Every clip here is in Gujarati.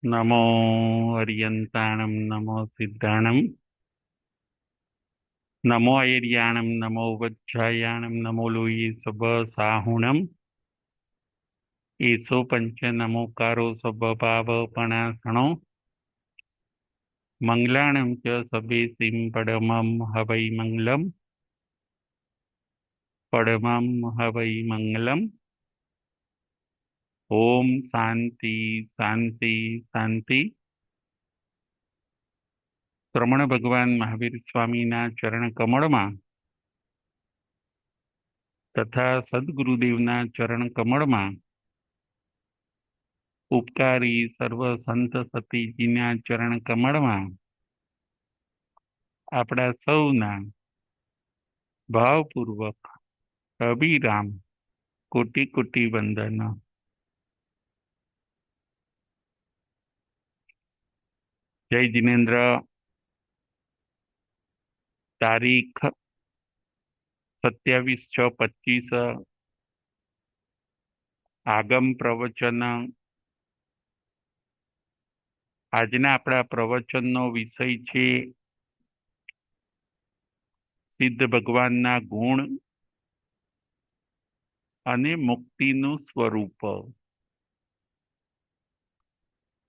नमो अर्यन्ताणं नमो सिद्धाणं नमो ऐर्याणं नमो वज्रायाणं नमो लोये सब साहुणम् एषो पंच नमोकारो स्वभावपणासणो मङ्गलाणं च सभेसिं परमं हवै मङ्गलम् परमं हवै मङ्गलम्। ओम शांति शांति शांति। श्रमण भगवान महावीर स्वामीना चरण कमळમાં તથા સદગુરુદેવના ચરણ કમળમાં ઉપકારી સર્વ સંત સતીજીના ચરણ કમળમાં આપણા સૌના ભાવપૂર્વક અભિરામ કોટી કોટી વંદન। જય જિનેન્દ્ર। તારીખ 27/6/25 આગમ પ્રવચન। આજના આપણા પ્રવચનનો વિષય છે સિદ્ધ ભગવાનના ગુણ અને મુક્તિનું સ્વરૂપ।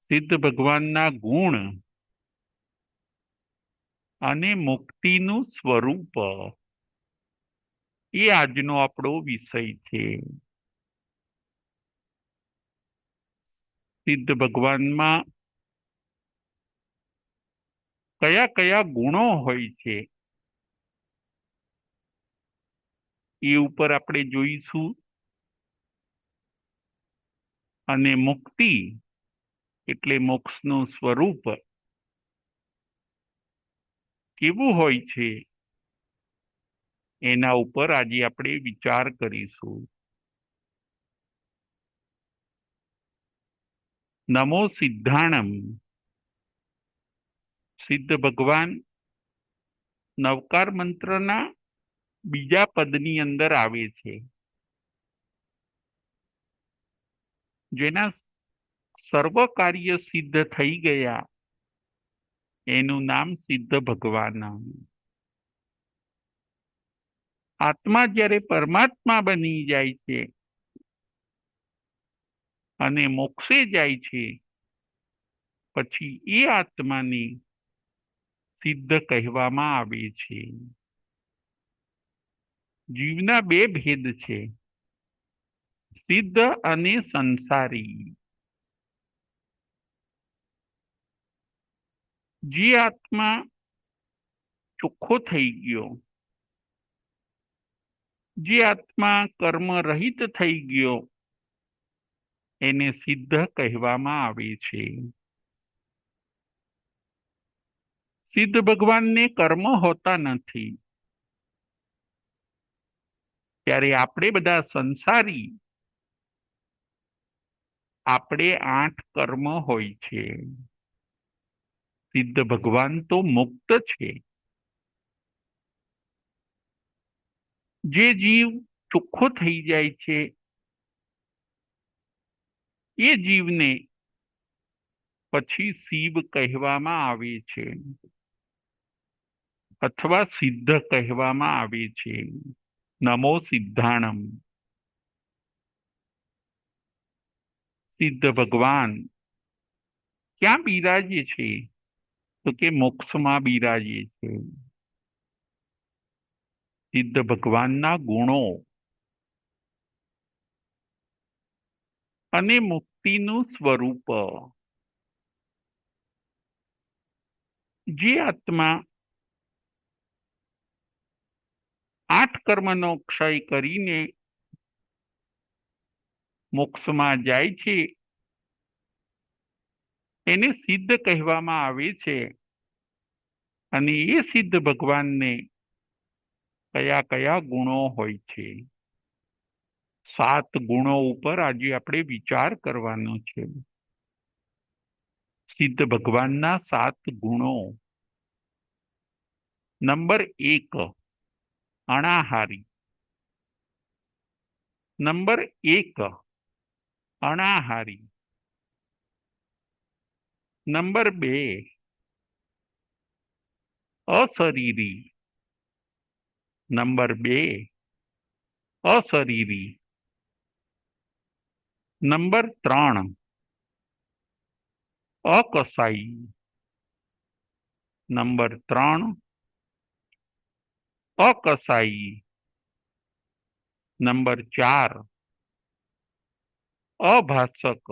સિદ્ધ ભગવાનના ગુણ અને મુક્તિનું સ્વરૂપ એ આજનો આપણો વિષય છે। સિદ્ધ ભગવાનમાં કયા કયા ગુણો હોય છે એ ઉપર આપણે જોઈશું। અને મુક્તિ એટલે મોક્ષનું સ્વરૂપ કેવું હોય છે એના ઉપર આજે આપણે વિચાર કરીશું। નમો સિદ્ધાણમ। સિદ્ધ ભગવાન નવકાર મંત્રના બીજા પદની અંદર આવે છે, જેના સર્વ કાર્ય સિદ્ધ થઈ ગયા એનું નામ સિદ્ધ ભગવાન। આત્મા જ્યારે પરમાત્મા બની જાય છે અને મોક્ષે જાય છે પછી એ આત્માને સિદ્ધ કહેવામાં આવે છે। જીવના બે ભેદ છે, સિદ્ધ અને સંસારી। જે આત્મા ચોખ્ખો થઈ ગયો, જે આત્મા કર્મ રહિત થઈ ગયો એને સિદ્ધ કહેવામાં આવે છે। સિદ્ધ ભગવાનને કર્મ હોતા નથી, ત્યારે આપણે બધા સંસારી, આપણે 8 કર્મ હોય છે। સિદ્ધ ભગવાન તો મુક્ત છે। જે જીવ ચોખ્ખો થઈ જાય છે એ જીવને પછી શિવ કહેવામાં આવે છે અથવા સિદ્ધ કહેવામાં આવે છે। નમો સિદ્ધાણમ। સિદ્ધ ભગવાન ક્યાં બિરાજે છે તો કે મોક્ષમાં બિરાજે છે। સિદ્ધ ભગવાનના ગુણો અને મુક્તિનું સ્વરૂપ। જે આત્મા 8 કર્મનો ક્ષય કરીને મોક્ષમાં જાય છે એને સિદ્ધ કહેવામાં આવે છે। અને એ સિદ્ધ ભગવાનને કયા કયા ગુણો હોય છે, 7 ગુણો ઉપર આજે આપણે વિચાર કરવાનો છે। સિદ્ધ ભગવાનના 7 ગુણો। નંબર 1, અનાહારી। નંબર 1, અનાહારી। નંબર 2 અશરીરી. નંબર 2 અશરીરી. નંબર 3 અકસાઈ. નંબર 3 અકસાઈ. નંબર 4 અભાષક.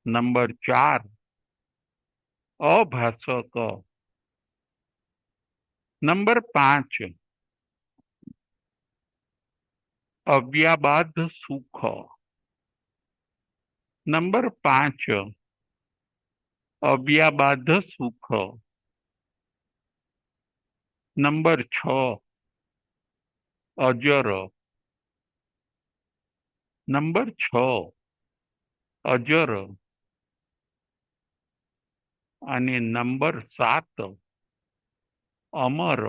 નંબર 4 અભાષક. નંબર 5 અવ્યાબાદ સુખ. નંબર 5 અવ્યાબાદ સુખ. નંબર 6 અજર. નંબર 6 અજર. અને નંબર 7 અમર.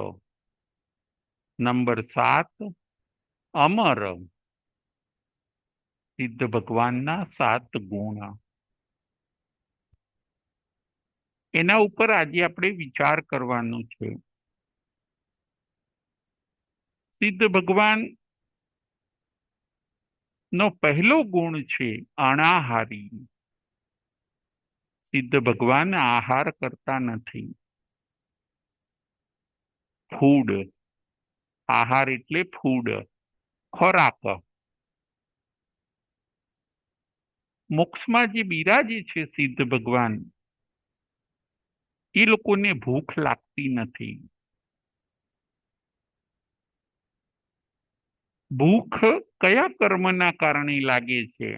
નંબર 7 અમર. સિદ્ધ ભગવાનના 7 ગુણ. એના ઉપર આજે આપણે વિચાર કરવાનો છે. સિદ્ધ ભગવાન નો પહેલો ગુણ છે અનાહારી. સિદ્ધ ભગવાન આહાર કરતા નથી. ફૂડ. આહાર એટલે ફૂડ, ખોરાક. મોક્ષમાં જે બિરાજે છે સિદ્ધ ભગવાન, એ લોકોને ભૂખ લાગતી નથી. ભૂખ કયા કર્મના કારણે લાગે છે?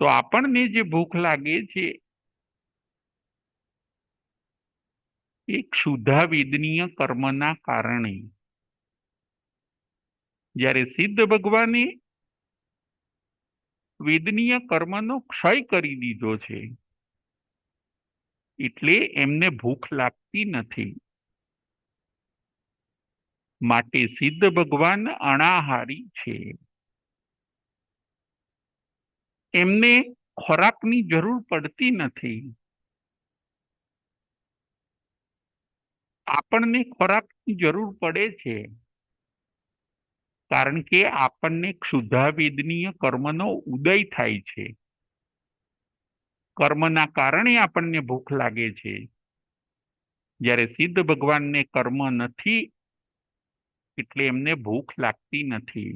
તો આપણને જે ભૂખ લાગે છે એ ક્ષુધાવેદનીય કર્મના કારણે. જ્યારે સિદ્ધ ભગવાને વેદનીય કર્મનો ક્ષય કરી દીધો છે એટલે એમને ભૂખ લાગતી નથી. માટે સિદ્ધ ભગવાન અનાહારી છે. એમને ખોરાકની જરૂર પડતી નથી. આપણને ખોરાકની જરૂર પડે છે, કારણ કે આપણને ક્ષુધાવેદનીય કર્મનો ઉદય થાય છે. કર્મના કારણે આપણને ભૂખ લાગે છે. જ્યારે સિદ્ધ ભગવાનને કર્મ નથી એટલે એમને ભૂખ લાગતી નથી.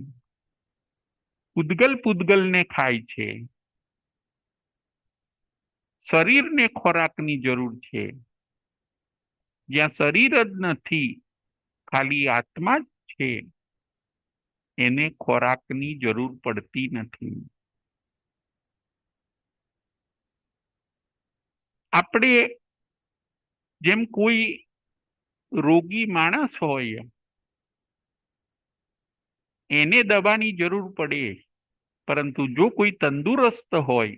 પૂદગલને ખાય છે. શરીરને ખોરાકની જરૂર છે. જ્યાં શરીર જ નથી, ખાલી આત્મા જ છે, એને ખોરાકની જરૂર પડતી નથી. આપણે જેમ કોઈ રોગી માણસ હોય એને દવાની જરૂર પડે, પરંતુ જો કોઈ તંદુરસ્ત હોય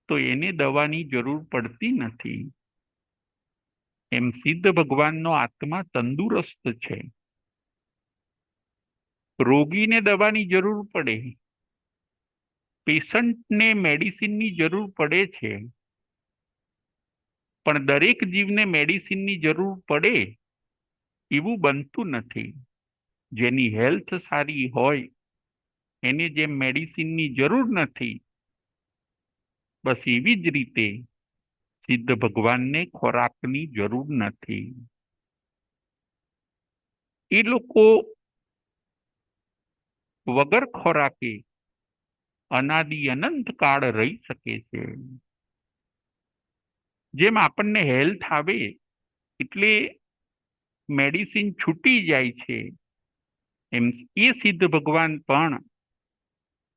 તો એને દવાની જરૂર પડતી નથી. એમ સિદ્ધ ભગવાનનો આત્મા તંદુરસ્ત છે. રોગીને દવાની જરૂર પડે, પેશન્ટને મેડિસિનની જરૂર પડે છે, પણ દરેક જીવને મેડિસિનની જરૂર પડે એવું બનતું નથી. જેની હેલ્થ સારી હોય એને જેમ મેડિસિનની જરૂર નથી, બસ એવી જ રીતે સિદ્ધ ભગવાનને ખોરાકની જરૂર નથી. એ લોકો વગર ખોરાકે અનાદિ અનંત કાળ રહી શકે છે. જેમ આપણને હેલ્થ આવે એટલે મેડિસિન છૂટી જાય છે, એમ એ સિદ્ધ ભગવાન પણ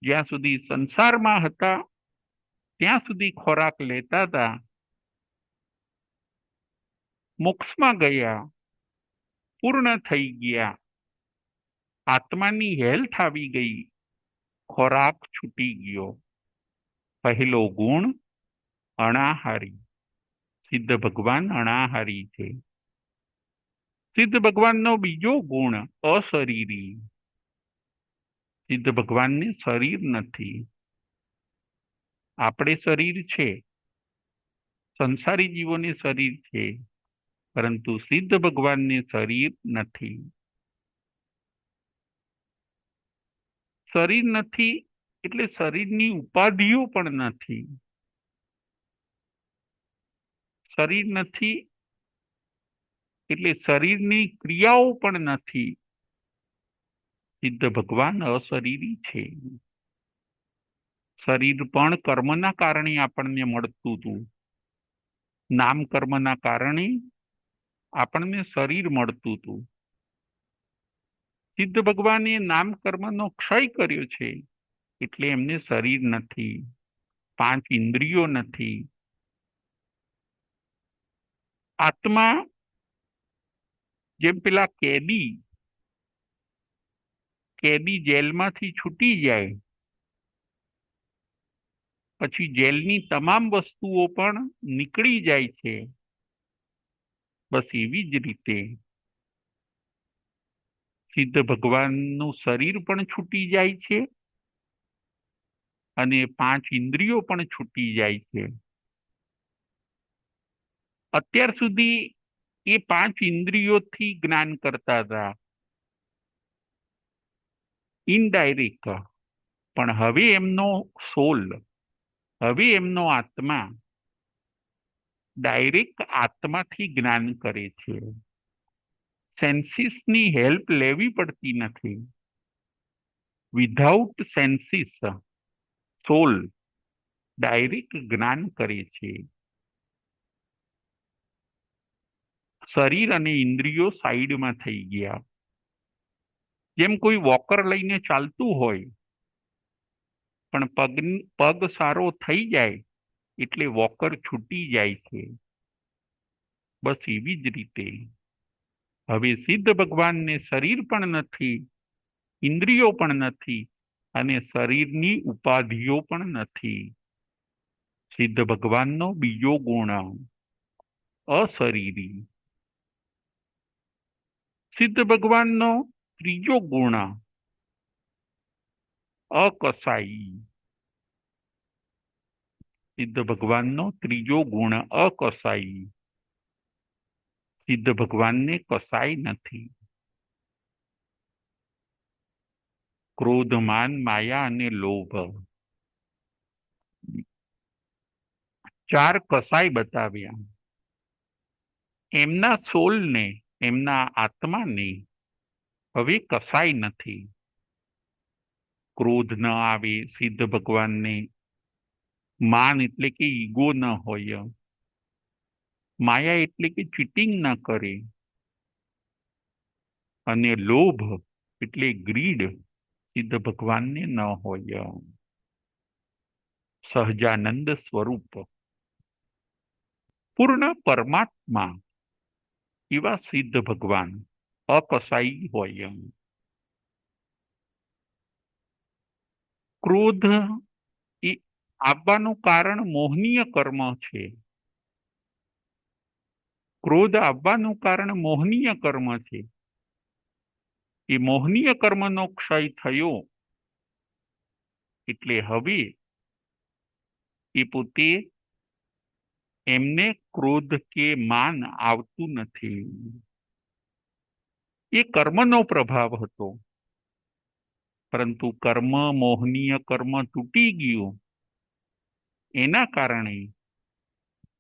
જ્યાં સુધી સંસારમાં હતા ત્યાં સુધી ખોરાક લેતા હતા. મોક્ષમાં ગયા, પૂર્ણ થઈ ગયા, આત્માની હેલ્થ આવી ગઈ, ખોરાક છૂટી ગયો. પહેલો ગુણ અનાહારી. સિદ્ધ ભગવાન અનાહારી છે. સિદ્ધ ભગવાનનો બીજો ગુણ અશરીરી. સિદ્ધ ભગવાનને શરીર નથી. આપણે શરીર છે, સંસારી જીવોને શરીર છે, પરંતુ સિદ્ધ ભગવાનને શરીર નથી. શરીર નથી એટલે શરીરની ઉપાધિઓ પણ નથી. શરીર નથી એટલે શરીરની ક્રિયાઓ પણ નથી. સિદ્ધ ભગવાન અશરીરી છે. શરીર પણ કર્મના કારણે આપણને મળતું હતું. નામ કર્મના કારણે આપણને શરીર મળતું હતું. સિદ્ધ ભગવાને નામ કર્મનો ક્ષય કર્યો છે, એટલે એમને શરીર નથી, 5 ઇન્દ્રિયો નથી. આત્મા જેમ પેલા કેદી જેલમાંથી છૂટી જાય પછી જેલની તમામ વસ્તુઓ પણ નીકળી જાય છે, બસ એવી જ રીતે સિદ્ધ ભગવાનનું શરીર પણ છૂટી જાય છે અને 5 ઇન્દ્રિયો પણ છૂટી જાય છે. અત્યાર સુધી એ 5 ઇન્દ્રિયોથી જ્ઞાન કરતા હતા, ઇનડાયરેક્ટ. પણ હવે એમનો સોલ, હવે એમનો આત્મા ડાયરેક્ટ આત્માથી જ્ઞાન કરે છે. સેન્સીસની હેલ્પ લેવી પડતી નથી. વિધાઉટ સેન્સીસ સોલ ડાયરેક્ટ જ્ઞાન કરે છે. શરીર અને ઇન્દ્રિયો સાઈડમાં થઈ ગયા. જેમ કોઈ વોકર લઈને ચાલતું હોય, પણ પગ સારો થઈ જાય એટલે વોકર છૂટી જાય છે. બસ એવી જ રીતે હવે સિદ્ધ ભગવાનને શરીર પણ નથી, ઇન્દ્રિયો પણ નથી અને શરીરની ઉપાધિઓ પણ નથી. સિદ્ધ ભગવાનનો બીજો ગુણ અશરીરી. સિદ્ધ ભગવાનનો ત્રીજો ગુણ અકસાઈ. સિદ્ધ ભગવાનનો ત્રીજો ગુણ અકસાઈ. સિદ્ધ ભગવાનને કસાય નથી. ક્રોધ, માન, માયા અને લોભ, 4 કસાય બતાવ્યા. એમના સોલને, એમના આત્માને હવે કસાય નથી. ક્રોધ ન આવે સિદ્ધ ભગવાનને, માન એટલે કે ઈગો ન હોય, માયા એટલે કે ચીટિંગ ન કરે, અને લોભ એટલે ગ્રીડ સિદ્ધ ભગવાનને ન હોય. સહજાનંદ સ્વરૂપ પૂર્ણ પરમાત્મા એવા સિદ્ધ ભગવાન અકસાઈ હોય. ક્રોધ એ આવવાનું કારણ મોહનીય કર્મ છે. ક્રોધ આવવાનું કારણ મોહનીય કર્મ છે. એ મોહનીય કર્મનો ક્ષય થયો એટલે હવે એ પોતે એમને ક્રોધ કે માન આવતું નથી. એ કર્મનો પ્રભાવ હતો, પરંતુ કર્મ, મોહનીય કર્મ તૂટી ગયું. એના કારણે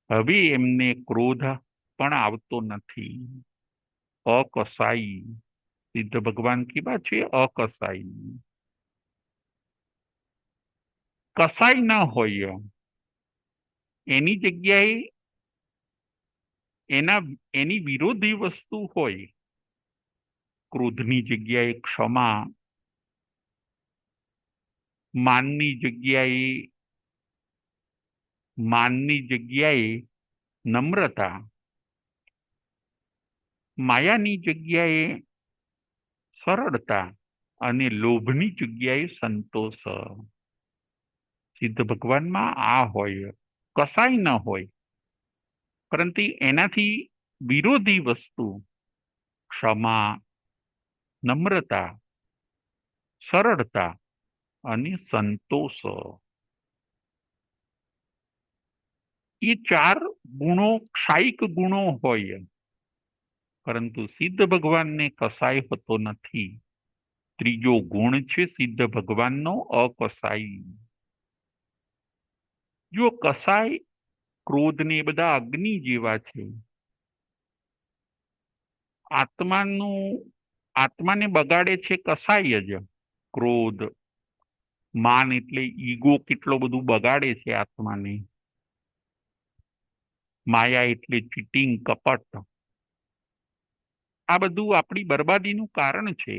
હવે એમને ક્રોધ પણ આવતો નથી. અકસાઈ. સિદ્ધ ભગવાન કેવા છે? અકસાઈ. કસાય ન હોય એની જગ્યાએ એની વિરોધી વસ્તુ હોય. ક્રોધની જગ્યાએ ક્ષમા, માનની જગ્યાએ નમ્રતા, માયાની જગ્યાએ સરળતા અને લોભની જગ્યાએ સંતોષ. સિદ્ધ ભગવાનમાં આ હોય, કસાય ન હોય, પરંતુ એનાથી વિરોધી વસ્તુ ક્ષમા, નમ્રતા, સરળતા અને સંતોષ. એ ચાર ગુણો ક્ષાયિક ગુણો હોય, પરંતુ સિદ્ધ ભગવાનને કસાય હોતો નથી. ત્રીજો ગુણ છે સિદ્ધ ભગવાનનો અકસાઈ. જો કસાય, ક્રોધ ને એ બધા અગ્નિ જેવા છે. આત્માને બગાડે છે કસાય જ. ક્રોધ, માન એટલે ઈગો કેટલો બધું બગાડે છે આત્માને. માયા એટલે ચીટિંગ, કપટ. આ બધું આપણી બરબાદીનું કારણ છે.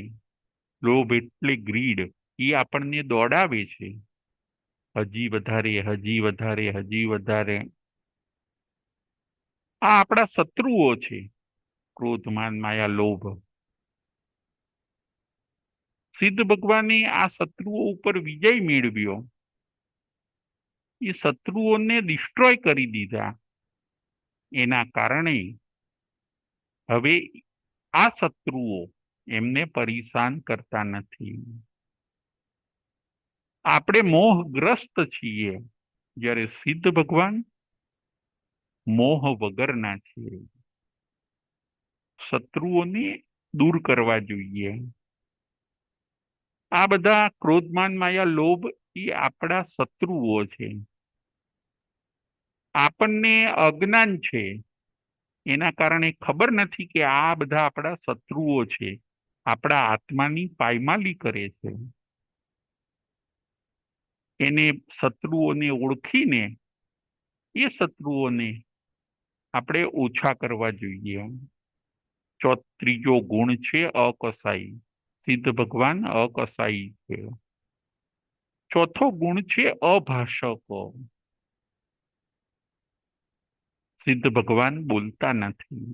લોભ એટલે ગ્રીડ, એ આપણને દોડાવે છે હજી વધારે, હજી વધારે, હજી વધારે. આ આપણા શત્રુઓ છે, ક્રોધ, માન, માયા, લોભ. સિદ્ધ ભગવાને આ શત્રુઓ ઉપર વિજય મેળવ્યો. એ શત્રુઓને ડિસ્ટ્રોય કરી દીધા. એના કારણે હવે આ શત્રુઓ એમને પરેશાન કરતા નથી. આપણે મોહગ્રસ્ત છીએ, જ્યારે સિદ્ધ ભગવાન મોહ વગરના છે. શત્રુઓને દૂર કરવા જોઈએ. આ બધા ક્રોધમાન માયા લોભ એ આપણા શત્રુઓ છે. આપણને અજ્ઞાન છે, એના કારણે ખબર નથી કે આ બધા આપણા શત્રુઓ છે, આપણા આત્માની પાયમાલી કરે છે. એને શત્રુઓને ઓળખીને એ શત્રુઓને આપણે ઓછા કરવા જોઈએ. ત્રીજો ગુણ છે અકસાઈ. સિદ્ધ ભગવાન અકસાઈ છે. ચોથો ગુણ છે અભાષક. સિદ્ધ ભગવાન બોલતા નથી.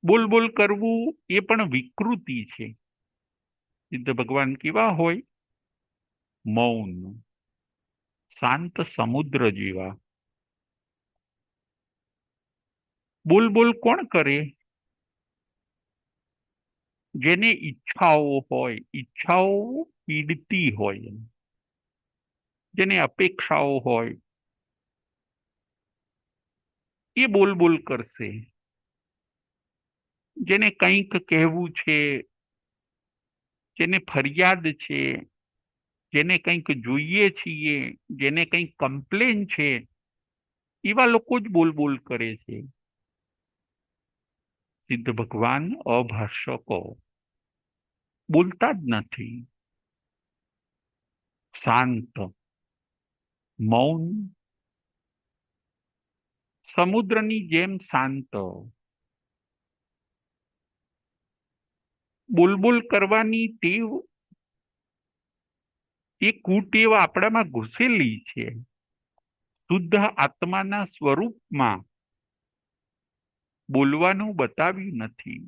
બોલ બોલ કરવું એ પણ વિકૃતિ છે. સિદ્ધ ભગવાન કેવા હોય? મૌન, શાંત સમુદ્ર જેવા. બોલ બોલ કોણ કરે? જેને ઈચ્છાઓ હોય, ઈચ્છાઓ પીડતી હોય, જેને અપેક્ષાઓ હોય, એ બોલ બોલ કરશે. જેને કંઈક કહેવું છે, જેને ફરિયાદ છે, જેને કંઈક જોઈએ છીએ, જેને કંઈક કમ્પ્લેન છે, એવા લોકો જ બોલ બોલ કરે છે. સિદ્ધ ભગવાન અભાષકો, બોલતા જ નથી. શાંત, મૌન, સમુદ્રની જેમ શાંત. બોલબોલ કરવાની ટેવ એ કુટેવ આપણામાં ઘૂસેલી છે. શુદ્ધ આત્માના સ્વરૂપમાં બોલવાનું બતાવ્યું નથી.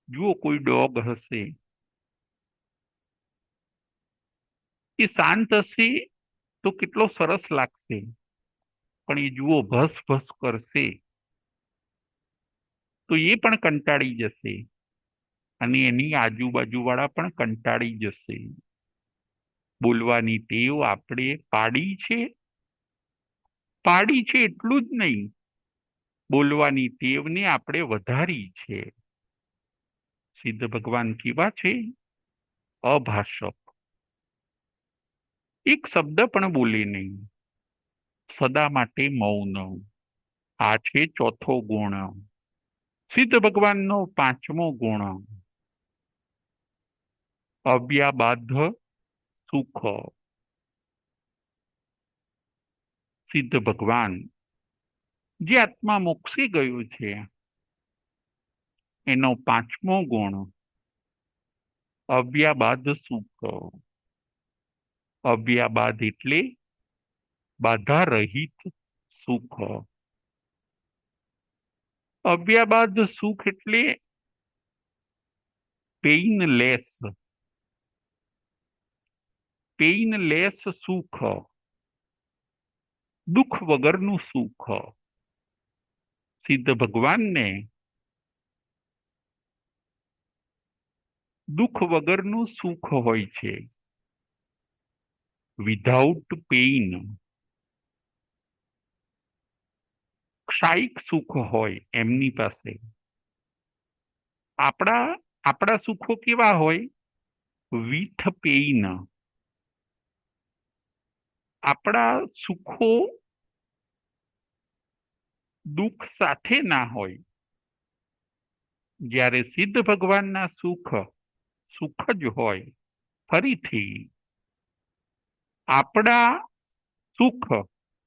જુઓ, કોઈ ડોગ હશે, એ શાંત હશે તો કેટલો સરસ લાગશે, પણ એ જુઓ ભસ ભસ કરશે તો એ પણ કંટાળી જશે, અને એની આજુબાજુ વાળા પણ કંટાળી જશે. બોલવાની ટેવ આપણે પાડી છે એટલું જ નહીં, બોલવાની ટેવને આપણે વધારી છે. સિદ્ધ ભગવાન કેવા છે? અભાષક. એક શબ્દ પણ બોલે નહીં, સદા માટે મૌન. આ છે ચોથો ગુણ. સિદ્ધ ભગવાનનો પાંચમો ગુણ અવ્યાબાધ સુખ. સિદ્ધ ભગવાન જે આત્મા મોક્ષે ગયો છે, એનો પાંચમો ગુણ અવ્યાબાધ સુખ. અવ્યાબાધ એટલે બાધા રહિત સુખ. અવ્યાબાધ સુખ એટલે પેઇનલેસ. પેઇનલેસ સુખ, દુઃખ વગરનું સુખ. સિદ્ધ ભગવાનને દુઃખ વગરનું સુખ હોય છે, વિધાઉટ પેઇન. ક્ષાયિક સુખ હોય એમની પાસે. આપણા આપણા સુખો કેવા હોય? With pain. આપણા સુખો દુઃખ સાથે ના હોય. જ્યારે સિદ્ધ ભગવાનના સુખ સુખ જ હોય. ફરીથી આપણા સુખ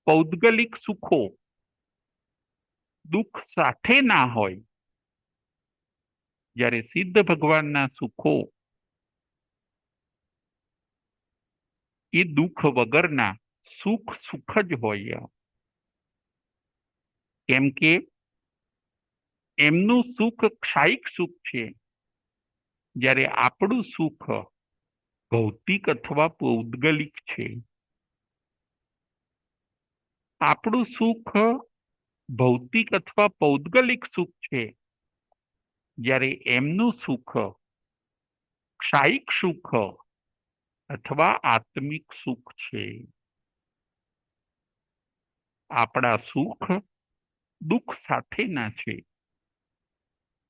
પૌદ્ગલિક સુખો દુઃખ સાથે ના હોય. જ્યારે સિદ્ધ ભગવાનના સુખો એ દુઃખ વગરના સુખ સુખ જ હોય. કેમ કે એમનું સુખ ક્ષાયિક સુખ છે, જ્યારે આપણું સુખ ભૌતિક અથવા પૌદ્ગલિક છે. આપણું સુખ ભૌતિક અથવા પૌદ્ગલિક સુખ છે, જ્યારે એમનું સુખ ક્ષાયિક સુખ અથવા આત્મિક સુખ છે. આપણા સુખ દુઃખ સાથેના છે.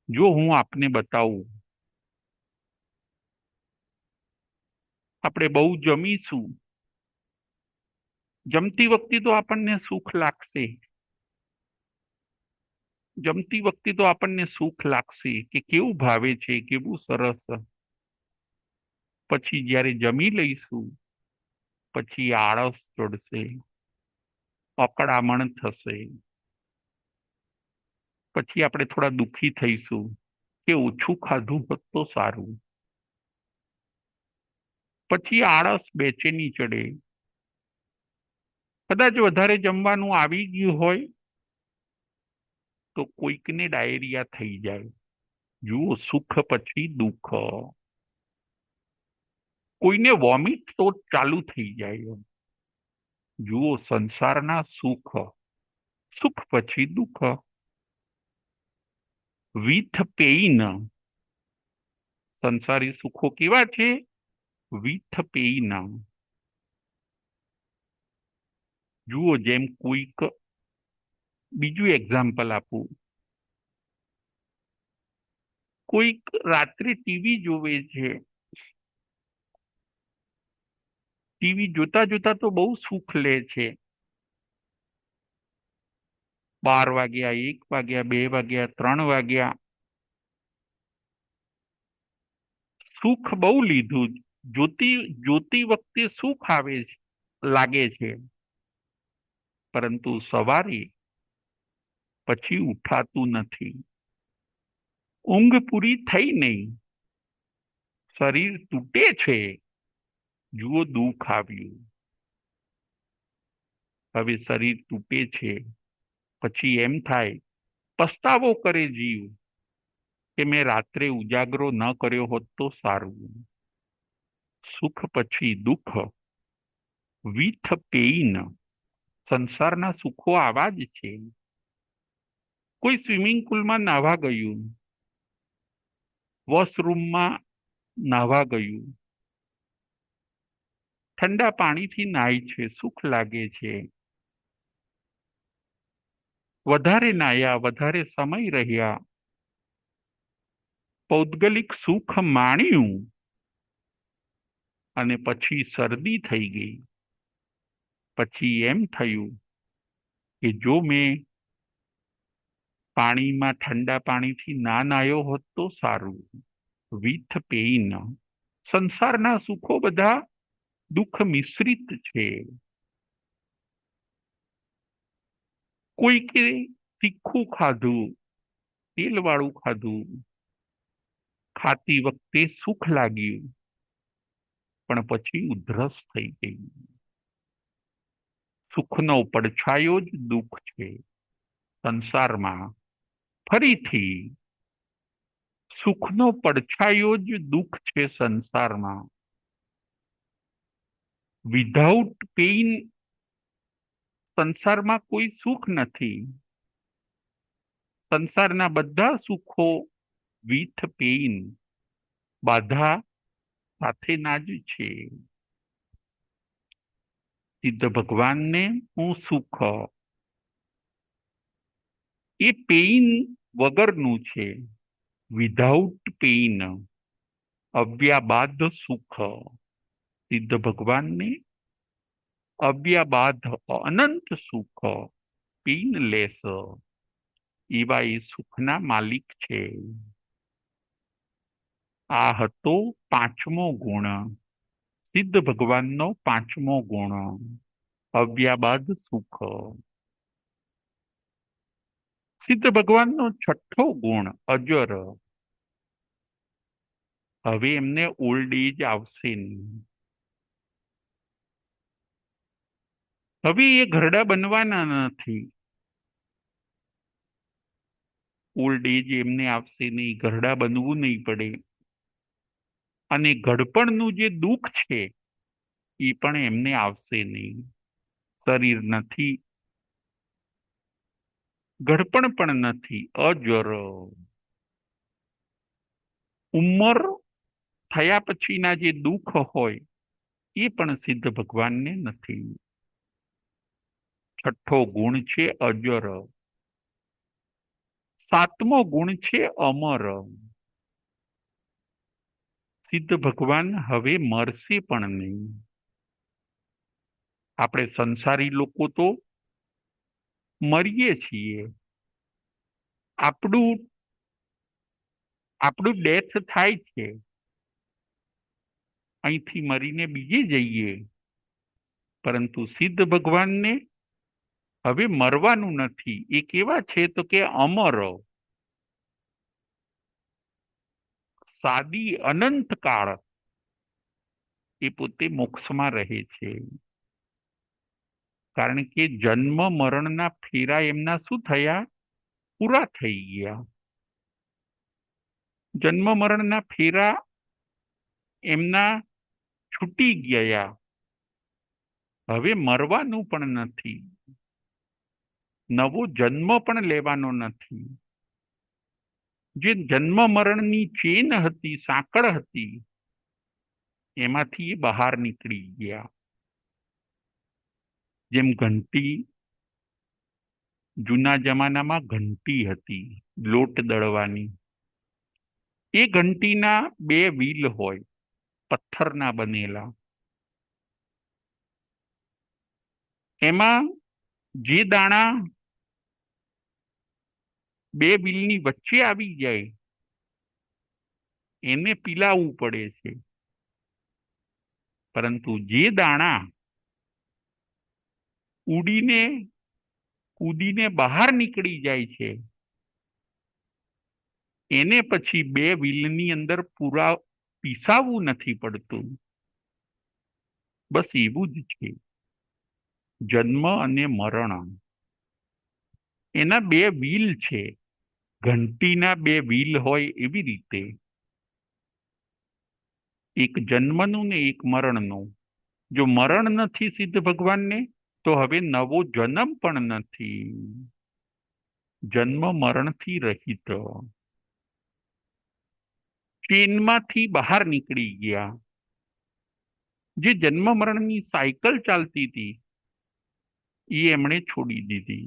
જો હું આપને બતાવું, આપણે બહુ જમીશું, જમતી વખતે તો આપણને સુખ લાગશે. જમતી વખતે તો આપણને સુખ લાગશે કે કેવું ભાવે છે, કેવું સરસ. પછી જ્યારે જમી લઈશું, પછી આળસ ચડશે, અકળામણ થશે. પછી આપણે થોડા દુઃખી થઈશું કે ઓછું ખાધું હોત તો સારું. પછી આળસ, બેચેની ચડે. કદાચ વધારે જમવાનું આવી ગયું હોય તો કોઈકને ડાયરિયા થઈ જાય. જુઓ, સુખ પછી દુઃખ. કોઈને વોમિટ તો ચાલુ થઈ જાય. જુઓ, સંસારના સુખ, સુખ પછી દુઃખ. With pain. સંસારી સુખો કેવા છે? With pain. જુઓ, જેમ કોઈક, બીજું એક્ઝામ્પલ આપું. કોઈક રાત્રે ટીવી જોવે છે. ટીવી જોતા જોતા તો બહુ સુખ લે છે. 12 વાગ્યા, 1 વાગ્યા, 2 વાગ્યા, 3 વાગ્યા, સુખ બહુ લીધું. જોતી જોતી વખતે સુખ આવે છે, લાગે છે, પરંતુ સવારે પછી ઉઠાતું નથી. ઊંઘ પૂરી થઈ નહીં, શરીર તૂટે છે. જુઓ, દુઃખ આવ્યું. હવે શરીર તૂટે છે, પછી એમ થાય, પસ્તાવો કરે જીવ કે મેં રાત્રે ઉજાગરો ન કર્યો હોત તો સારું. સુખ પછી દુઃખ. With pain. સંસારના સુખો આવા જ છે. કોઈ સ્વિમિંગ પુલમાં નાહવા ગયું, વોશરૂમમાં નાહવા ગયું, ઠંડા પાણીથી નાય છે, સુખ લાગે છે. વધારે નાયા, વધારે સમય રહ્યા, પૌદ્ગલિક સુખ માણ્યું, અને પછી શરદી થઈ ગઈ. પછી એમ થયું કે જો મેં પાણીમાં, ઠંડા પાણીથી ના નાયો હોત તો સારું. With pain. સંસારના સુખો બધા દુઃખ મિશ્રિત છે. કોઈકે તીખું ખાધું, તેલવાળું ખાધું, ખાતી વખતે સુખ લાગ્યું, પણ પછી ઉધરસ થઈ ગઈ. સુખનો પડછાયો જ દુઃખ છે સંસારમાં. ફરીથી, સુખનો પડછાયો જ દુઃખ છે સંસારમાં. વિધાઉટ પેઇન સંસારમાં કોઈ સુખ નથી. સંસારના બધા સુખો વિથ પેઇન, બાધા સાથેના જ છે. સિદ્ધ ભગવાનને હું સુખ, એ પેઇન વગરનું છે, વિધાઉટ પેઇન, અવ્યાબાદ સુખ. સિદ્ધ ભગવાનને અવ્યાબાદ અનંત સુખ, પેઇનલેસ, એવા એ સુખના માલિક છે. આ હતો પાંચમો ગુણ, સિદ્ધ ભગવાનનો પાંચમો ગુણ, અવ્યાબાદ સુખ. સિદ્ધ ભગવાનનો છઠ્ઠો ગુણ અજર. હવે એમને ઓલ્ડ એજ આવશે નહીં. હવે એ ઘરડા બનવાના નથી. ઓલ્ડ એજ એમને આવશે નહીં, ઘરડા બનવું નહીં પડે. અને ઘડપણનું જે દુઃખ છે એ પણ એમને આવશે નહીં. શરીર નથી, ઘડપણ પણ નથી, અજર. ઉંમર થયા પછીના જે દુઃખ હોય એ પણ સિદ્ધ ભગવાનને નથી. છઠ્ઠો ગુણ છે અજર. સાતમો ગુણ છે અમર. સિદ્ધ ભગવાન હવે મરશે પણ નહીં. આપણે સંસારી લોકો તો મરીએ છીએ. આપણું આપણું ડેથ થાય છે, અહીંથી મરીને બીજે જઈએ. પરંતુ સિદ્ધ ભગવાનને હવે મરવાનું નથી. એ કેવા છે તો કે અમર, સાદી અનંત કાળ એ પોતે મોક્ષમાં રહે છે. કારણ કે જન્મ મરણના ફેરા એમના શું થયા? પૂરા થઈ ગયા. જન્મ મરણના ફેરા એમના છૂટી ગયા. હવે મરવાનું પણ નથી, નવો જન્મ પણ લેવાનો નથી. જે જન્મ મરણની ચેન હતી, સાંકળ હતી, એમાંથી એ બહાર નીકળી ગયા. જેમ ઘંટી, જૂના જમાનામાં ઘંટી હતી લોટ દળવાની. એ ઘંટીના બે વ્હીલ હોય, પથ્થરના બનેલા. એમાં જે દાણા બે વ્હીલની વચ્ચે આવી જાય એને પીલાવવું પડે છે. પરંતુ જે દાણા ઉડીને કૂદીને બહાર નીકળી જાય છે એને પછી બે વ્હીલની અંદર પૂરા પીસાવવું નથી પડતું. બસ એવું જ છે જન્મ અને મરણ. એના બે વ્હીલ છે, ઘંટીના બે વ્હીલ હોય એવી રીતે. એક જન્મનું ને એક મરણનું. જો મરણ નથી સિદ્ધ ભગવાનને તો હવે નવો જન્મ પણ નથી. જન્મ મરણથી રહિત, ચેનમાંથી બહાર નીકળી ગયા. જે જન્મ મરણની સાયકલ ચાલતી હતી એ એમણે છોડી દીધી.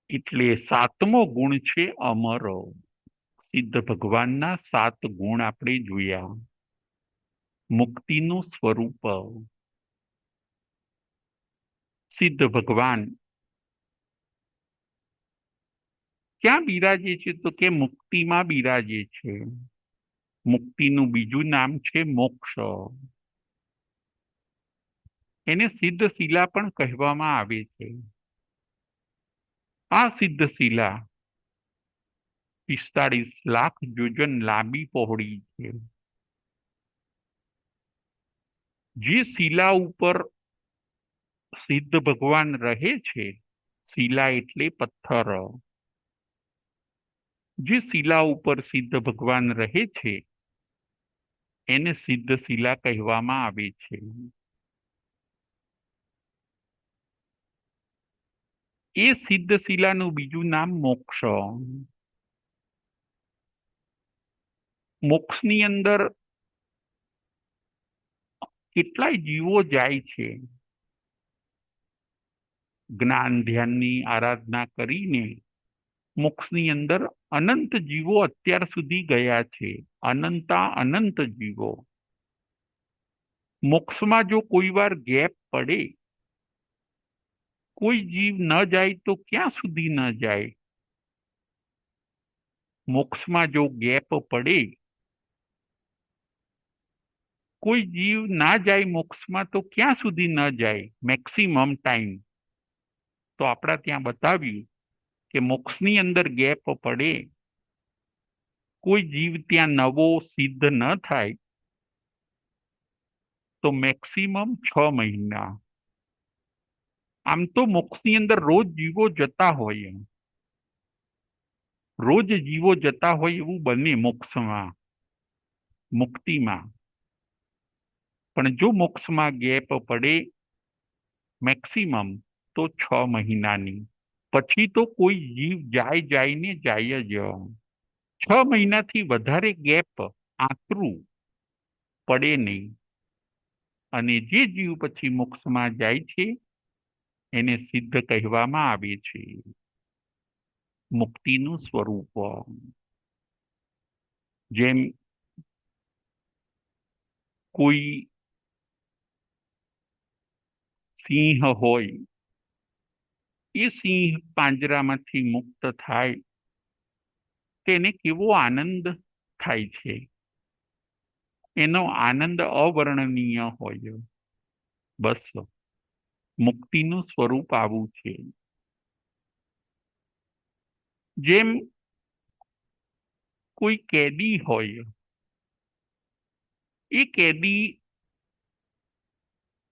એટલે સાતમો ગુણ છે અમર. સિદ્ધ ભગવાનના સાત ગુણ આપણે જોયા. મુક્તિનું સ્વરૂપ. સિદ્ધ ભગવાન ક્યાં બિરાજે છે તો કે મુક્તિમાં બિરાજે છે. મુક્તિનું બીજું નામ છે મોક્ષ. એને સિદ્ધ શિલા પણ કહેવામાં આવે છે. આ સિદ્ધ શિલા 45 લાખ યોજન લાંબી પહોળી છે. જે શિલા ઉપર સિદ્ધ ભગવાન રહે છે, શિલા એટલે પથ્થર. જે શિલા ઉપર સિદ્ધ ભગવાન રહે છે એને સિદ્ધ શિલા કહેવામાં આવે છે. એ સિદ્ધ શિલાનું બીજું નામ મોક્ષ. મોક્ષની અંદર કેટલાય જીવો જાય છે. જ્ઞાન ધ્યાનની આરાધના કરીને મોક્ષની અંદર અનંત જીવો અત્યાર સુધી ગયા છે, અનંતા અનંત જીવો. મોક્ષમાં જો કોઈ વાર ગેપ પડે, કોઈ જીવ ન જાય તો ક્યાં સુધી ન જાય? મોક્ષમાં જો ગેપ પડે, કોઈ જીવ ના જાય મોક્ષમાં તો ક્યાં સુધી ન જાય? Maximum time. તો આપણા ત્યાં બતાવ્યું કે મોક્ષની અંદર ગેપ પડે, કોઈ જીવ ત્યાં નવો સિદ્ધ ન થાય તો મેક્સિમમ 6 મહિના. આમ તો મોક્ષની અંદર રોજ જીવો જતા હોય, રોજ જીવો જતા હોય એવું બને મોક્ષમાં, મુક્તિમાં. પણ જો મોક્ષમાં ગેપ પડે મેક્સિમમ તો 6 મહિનાની, પછી તો કોઈ જીવ જાય ને જાય જ. 6 મહિનાથી વધારે ગેપ આકરું પડે નહીં. અને જે જીવ પછી મોક્ષમાં જાય છે એને સિદ્ધ કહેવામાં આવે છે, મુક્તિનું સ્વરૂપ. જેમ કોઈ સિંહ હોય, એ સિંહ પાંજરામાંથી મુક્ત થાય તેને કેવો આનંદ થાય છે, એનો આનંદ અવર્ણનીય હોય. બસ મુક્તિનું સ્વરૂપ આવું છે. જેમ કોઈ કેદી હોય, એ કેદી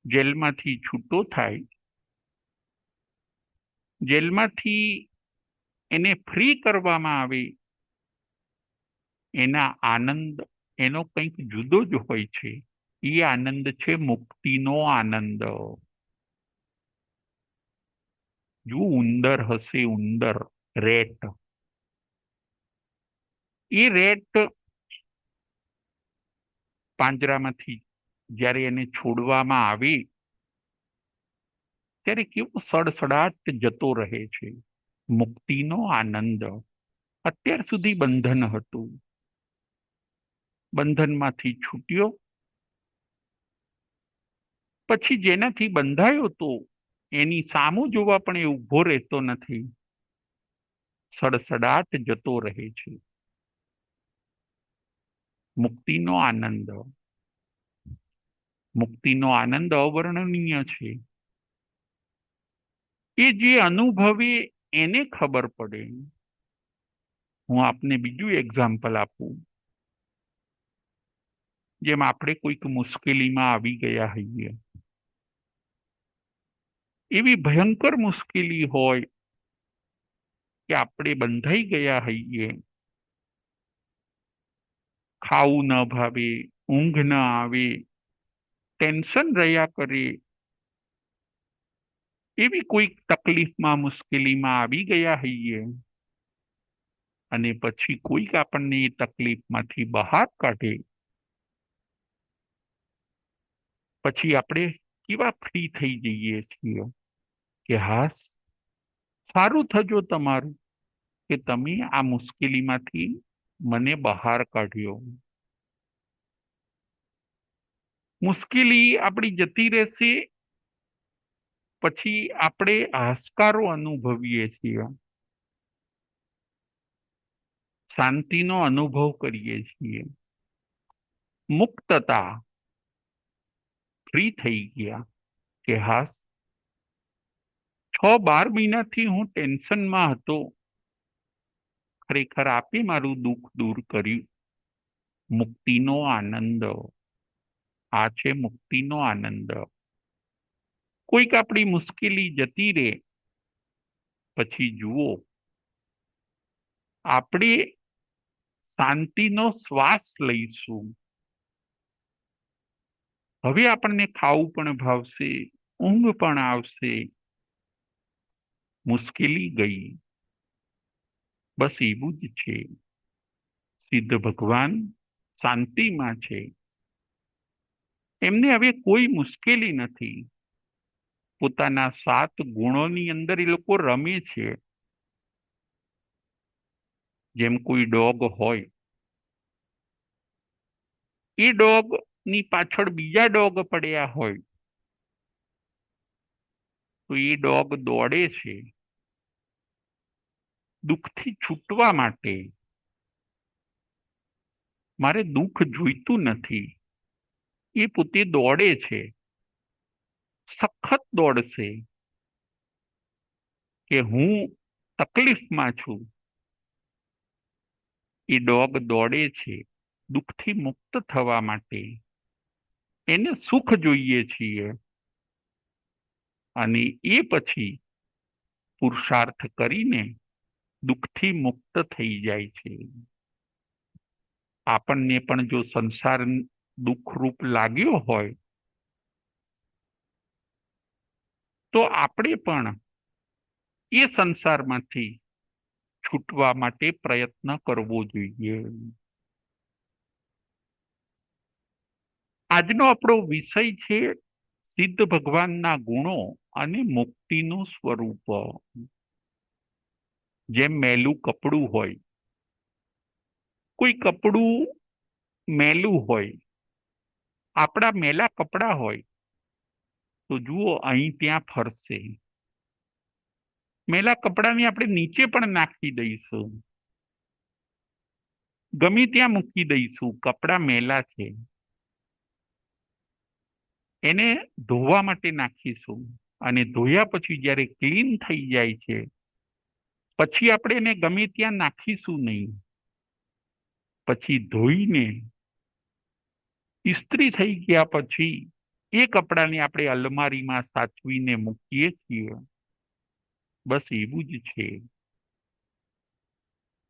જેલમાંથી છૂટો થાય, જેલમાંથી એને ફ્રી કરવામાં આવે, એના આનંદ એનો કંઈક જુદો જ હોય છે. એ આનંદ છે મુક્તિનો આનંદ. જો ઉંદર હશે, ઉંદર, રેટ, એ રેટ પાંજરામાંથી જ્યારે એને છોડવામાં આવે ત્યારે કેવો સડસડાટ જતો રહે છે. મુક્તિનો આનંદ. અત્યાર સુધી બંધન હતું, બંધનમાંથી છૂટ્યો, પછી જેનાથી બંધાયો તો એની સામું જોવા પણ એ ઊભો રહેતો નથી, સડસડાટ જતો રહે છે. મુક્તિનો આનંદ. મુક્તિનો આનંદ અવર્ણનીય છે. એ જે અનુભવે એને ખબર પડે. હું આપને બીજું એક્ઝામ્પલ આપું. જેમ આપણે કોઈક મુશ્કેલીમાં આવી ગયા હોઈએ, એવી ભયંકર મુશ્કેલી હોય કે આપણે બંધાઈ ગયા હોઈએ, ખાવું ન ભાવે, ઊંઘ ન આવે, ટેન્શન રહ્યા કરે, એવી કોઈ તકલીફમાં મુશ્કેલીમાં આવી ગયા હોઈએ, અને પછી કોઈક આપણને એ તકલીફમાંથી બહાર કાઢે, પછી આપણે કેવા ફ્રી થઈ જઈએ છીએ કે હાસ, સારું થજો તમારું કે તમે આ મુશ્કેલીમાંથી મને બહાર કાઢ્યો. મુશ્કેલી આપણી જતી રહેશે, પછી આપણે હાશકારો અનુભવીએ છીએ, શાંતિનો અનુભવ કરીએ છીએ, મુક્તતા, ફ્રી થઈ ગયા કે હાસ, 6-12 મહિનાથી હું ટેન્શનમાં હતો, ખરેખર આપે મારું દુઃખ દૂર કર્યું. મુક્તિનો આનંદ. આ છે મુક્તિનો આનંદ. કોઈક આપણી મુશ્કેલી જતી રહે, પછી જુઓ આપણે શાંતિનો શ્વાસ લઈશું. હવે આપણને ખાવું પણ ભાવશે, ઊંઘ પણ આવશે, મુશ્કેલી ગઈ. બસ એવું જ છે. સિદ્ધ ભગવાન શાંતિમાં છે, એમને હવે કોઈ મુશ્કેલી નથી. પોતાના 7 ગુણોની અંદર એ લોકો રમે છે. જેમ કોઈ ડોગ હોય, એ ડોગ ની પાછળ બીજા ડોગ પડ્યા હોય તો એ ડોગ દોડે છે દુઃખથી છૂટવા માટે. મારે દુઃખ જોઈતું નથી, એ પોતે દોડે છે, સખત દોડશે કે હું તકલીફમાં છું. એ ડોગ દોડે છે દુઃખથી મુક્ત થવા માટે. એને સુખ જોઈએ છીએ અને એ પછી પુરુષાર્થ કરીને દુઃખથી મુક્ત થઈ જાય છે. આપણને પણ જો સંસાર દુઃખરૂપ લાગ્યો હોય તો આપણે પણ એ સંસારમાંથી છૂટવા માટે પ્રયત્ન કરવો જોઈએ. આજનો આપણો વિષય છે સિદ્ધ ભગવાનના ગુણો અને મુક્તિનું સ્વરૂપ. જેમ મેલું કપડું હોય, કોઈ કપડું મેલું હોય, આપણા મેલા કપડા હોય તો જુઓ અહીં ત્યાં ફરશે. મેલા કપડાને આપણે નીચે પણ નાખી દઈશું, ગમે ત્યાં મૂકી દઈશું, કપડા મેલા છે, એને ધોવા માટે નાખીશું અને ધોયા પછી જ્યારે ક્લીન થઈ જાય છે પછી આપણે એને ગમે ત્યાં નાખીશું નહીં. પછી ધોઈને ઇસ્ત્રી થઈ ગયા પછી એ કપડાને આપણે અલમારીમાં સાચવીને મૂકીએ છીએ. બસ એવું જ છે.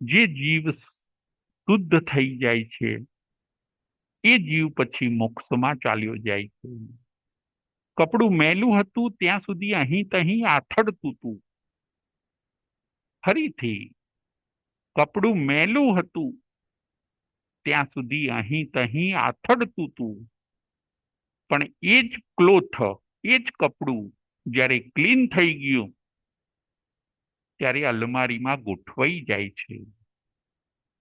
જે જીવ શુદ્ધ થઈ જાય છે એ જીવ પછી મોક્ષમાં ચાલ્યો જાય છે. કપડું મેલું હતું ત્યાં સુધી અહીં તહીં આથડતું હતું. ફરીથી કપડું મેલું હતું ત્યાં સુધી અહીં તહીં આથડતું હતું. પણ એ જ ક્લોથ, એ જ કપડું જ્યારે ક્લીન થઈ ગયું ત્યારે અલમારીમાં ગોઠવાઈ જાય છે.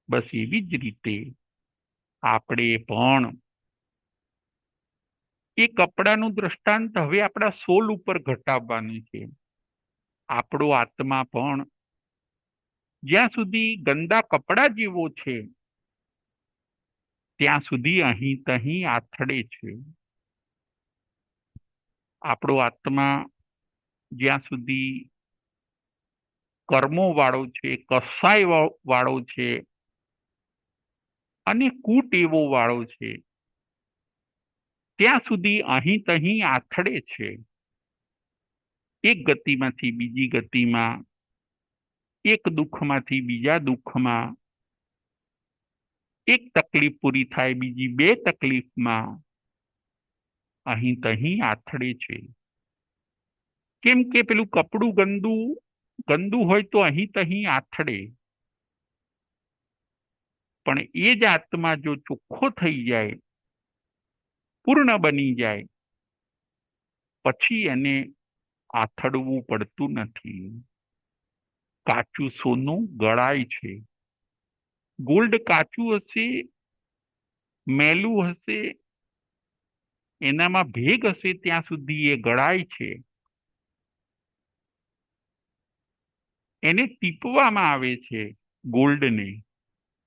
બસ એવી જ રીતે આપણે પણ એ કપડાનું દ્રષ્ટાંત હવે આપણા સોલ ઉપર ઘટાડવાનું છે. આપણો આત્મા પણ જ્યાં સુધી ગંદા કપડા જેવો છે ત્યાં સુધી અહીં તહીં આથડે છે. આપણો આત્મા જ્યાં સુધી કર્મો વાળો છે, કસાય વાળો છે અને કુટેવો વાળો છે ત્યાં સુધી અહીં તહીં આથડે છે. એક ગતિમાંથી બીજી ગતિમાં, એક દુઃખમાંથી બીજા દુઃખમાં, એક તકલીફ પૂરી થાય બીજી બે તકલીફમાં અહીં તહીં આથડે છે. કેમ કે પેલું કપડું ગંદુ હોય તો અહીં તહીં આથડે, પણ એ જ આત્મા જો ચોખ્ખો થઈ જાય, પૂર્ણ બની જાય, પછી એને આથડવું પડતું નથી. કાચું સોનું ગળાય છે. ગોલ્ડ કાચું હશે, મેલું હશે, એનામાં ભેગ હશે ત્યાં સુધી એ ગળાય છે. એને ટીપવામાં આવે છે ગોલ્ડને,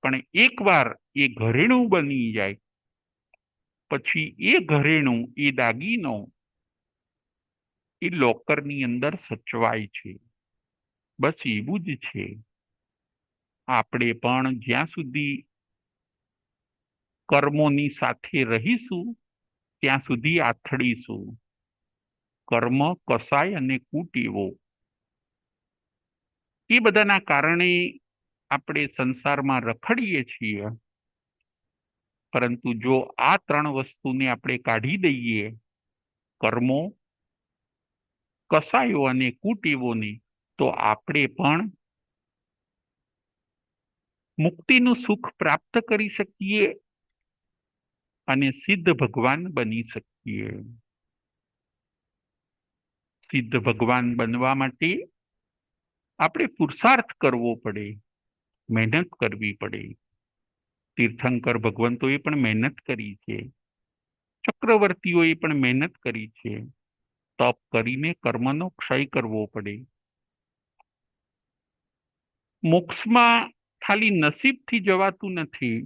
પણ એકવાર એ ઘરેણું બની જાય પછી એ ઘરેણું, એ દાગીનો એ લોકરની અંદર સચવાય છે. બસ એવું જ છે. આપણે પણ જ્યાં સુધી કર્મોની સાથે રહીશું ત્યાં સુધી આથડીશું. કર્મ, કસાય અને કુટેવો એ બધાના કારણે આપણે સંસારમાં રખડીએ છીએ. પરંતુ જો આ 3 વસ્તુને આપણે કાઢી દઈએ, કર્મો, કસાયો અને કુટેવોને, તો આપણે પણ મુક્તિનું સુખ પ્રાપ્ત કરી શકીએ અને સિદ્ધ ભગવાન બની શકીએ. સિદ્ધ ભગવાન બનવા માટે આપણે પુરુષાર્થ કરવો પડે, મહેનત કરવી પડે. તીર્થંકર ભગવંતોએ પણ મહેનત કરી છે, ચક્રવર્તીઓએ પણ મહેનત કરી છે. તપ કરીને કર્મનો ક્ષય કરવો પડે. મોક્ષમાં ખાલી નસીબથી જવાતું નથી.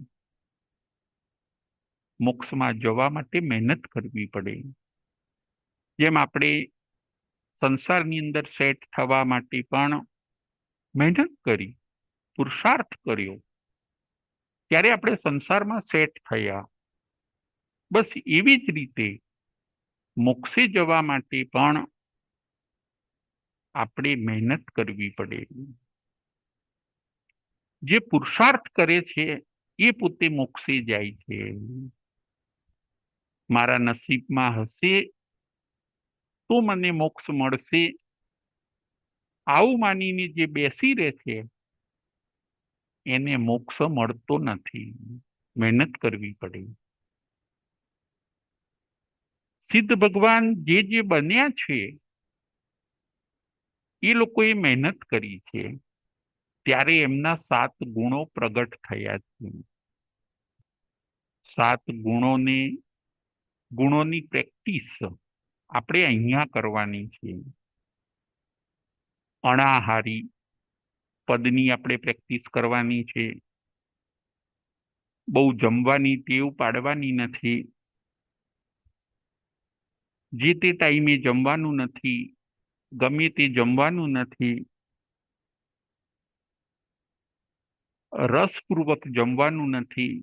મોક્ષમાં જવા માટે મહેનત કરવી પડે. જેમ આપણે સંસારની અંદર સેટ થવા માટે પણ મહેનત કરી, પુરુષાર્થ કર્યો, ત્યારે આપણે સંસારમાં સેટ થયા. બસ એવી જ રીતે મોક્ષે જવા માટે પણ આપણે મહેનત કરવી પડે. જે પુરુષાર્થ કરે છે એ પોતે મોક્ષે જાય છે. મારા નસીબમાં હશે તો મને મોક્ષ મળશે, આવું માનીને જે બેસી રહે છે એને મોક્ષ મળતો નથી. મહેનત કરવી પડે. સિદ્ધ ભગવાન જે બન્યા છે એ લોકોએ મહેનત કરી છે, ત્યારે એમના 7 ગુણો પ્રગટ થયા છે. 7 ગુણોની પ્રેક્ટિસ આપણે અહીંયા કરવાની છે. અણાહારી પદની આપણે પ્રેક્ટિસ કરવાની છે. બહુ જમવાની ટેવ પાડવાની નથી. જે તે ટાઈમે જમવાનું નથી, ગમે તે જમવાનું નથી. રસપૂર્વક જમવાનું નથી.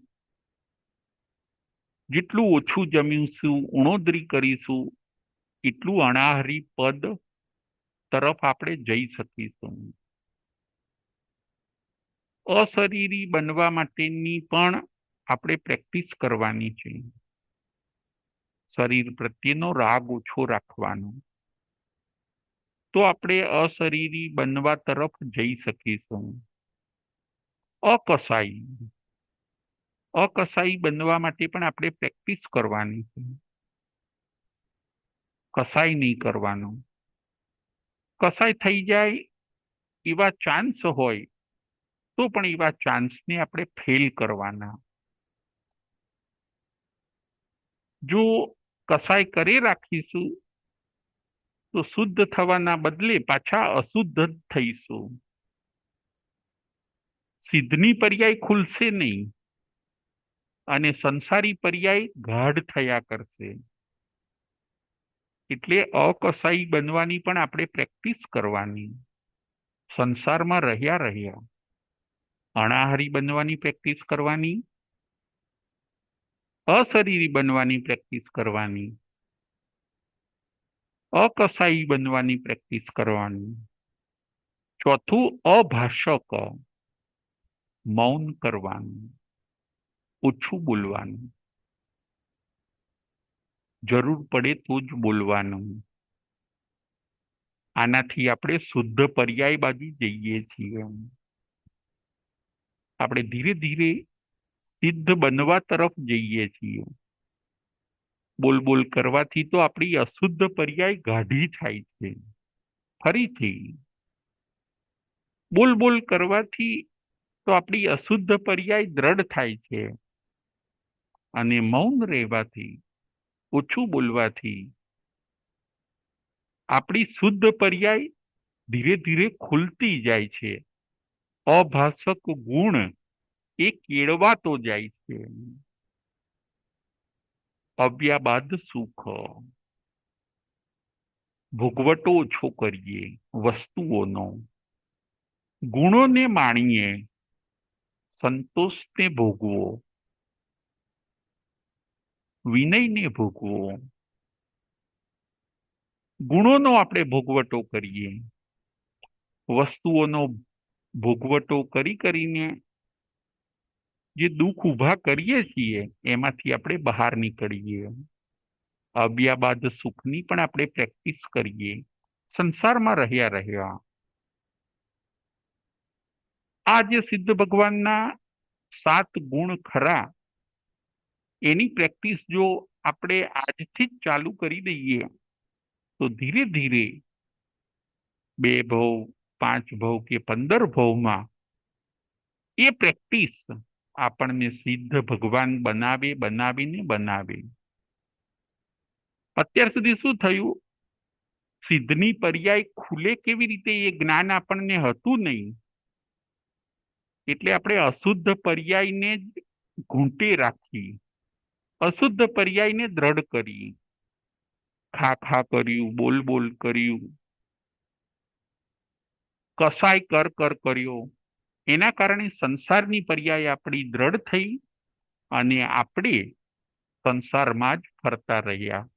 જેટલું ઓછું જમીશું, ઉણોદરી કરીશું, એટલું અણાહારી પદ તરફ આપણે જઈ શકીશું. અશરીરી બનવા માટેની પણ આપણે પ્રેક્ટિસ કરવાની છે. શરીર પ્રત્યેનો રાગ ઓછો રાખવાનો, તો આપણે અશરીરી બનવા તરફ જઈ શકીશું. અકસાઈ બનવા માટે પણ આપણે પ્રેક્ટિસ કરવાની છે. કસાઈ નહીં કરવાનું. કસાઈ થઈ જાય એવા ચાન્સ હોય તો પણ એવા ચાન્સને આપણે ફેલ કરવાના. જો કસાઈ કરી રાખીશું તો શુદ્ધ થવાના બદલે પાછા અશુદ્ધ જ થઈશું. સિદ્ધની પર્યાય ખુલશે નહીં અને સંસારી પર્યાય ગાઢ થયા કરશે. એટલે અકસાઈ બનવાની પણ આપણે પ્રેક્ટિસ કરવાની. સંસારમાં રહ્યા અણાહારી બનવાની પ્રેક્ટિસ કરવાની, અશરીરી બનવાની પ્રેક્ટિસ કરવાની, અકસાઈ બનવાની પ્રેક્ટિસ કરવાની. ચોથું, અભાષક, મૌન કરવાનું, ઓછું બોલવાનું. જરૂર પડે તો જ બોલવાનું. આનાથી આપણે શુદ્ધ પર્યાય બાજુ જઈએ છીએ. આપણે ધીરે ધીરે સિદ્ધ બનવા તરફ જઈએ છીએ. બોલ કરવાથી તો આપણી અશુદ્ધ પર્યાય ગાઢી થાય છે. ફરીથી બોલ કરવાથી તો આપણી અશુદ્ધ પર્યાય દ્રઢ થાય છે. અને મૌન રહેવાથી, ઓછું બોલવાથી આપણી શુદ્ધ પર્યાય ધીરે ધીરે ખુલતી જાય છે. અભાષક ગુણ એ કેળવાતો જાય છે. અવ્યાબાદ સુખ, ભોગવટો ઓછો કરીએ વસ્તુઓનો, ગુણોને માણીએ, સંતોષને ભોગવો, વિનયને ભોગવો. ગુણોનો આપણે ભોગવટો કરીએ, વસ્તુઓનો ભોગવટો કરીને જે દુઃખ ઊભા કરીએ છીએ એમાંથી આપણે બહાર નીકળીએ. અવ્યાબાદ સુખની પણ આપણે પ્રેક્ટિસ કરીએ. સંસારમાં રહ્યા આ જે સિદ્ધ ભગવાનના 7 ગુણ ખરા, એની પ્રેક્ટિસ જો આપણે આજથી જ ચાલુ કરી દઈએ તો ધીરે ધીરે 2 ભવ, 5 ભવ કે 15 ભવમાં એ પ્રેક્ટિસ આપણને સિદ્ધ ભગવાન બનાવે. અત્યાર સુધી શું થયું? સિદ્ધની પર્યાય ખુલે કેવી રીતે એ જ્ઞાન આપણને હતું નહીં, એટલે આપણે અશુદ્ધ પર્યાયને જ ઘૂંટે રાખી, અશુદ્ધ પર્યાયને દ્રઢ કરી, ખા ખા કર્યું, બોલ બોલ કર્યું, કસાય કર કર્યો. એના કારણે સંસારની પર્યાય આપણી દ્રઢ થઈ અને આપણે સંસારમાં જ ફરતા રહ્યા.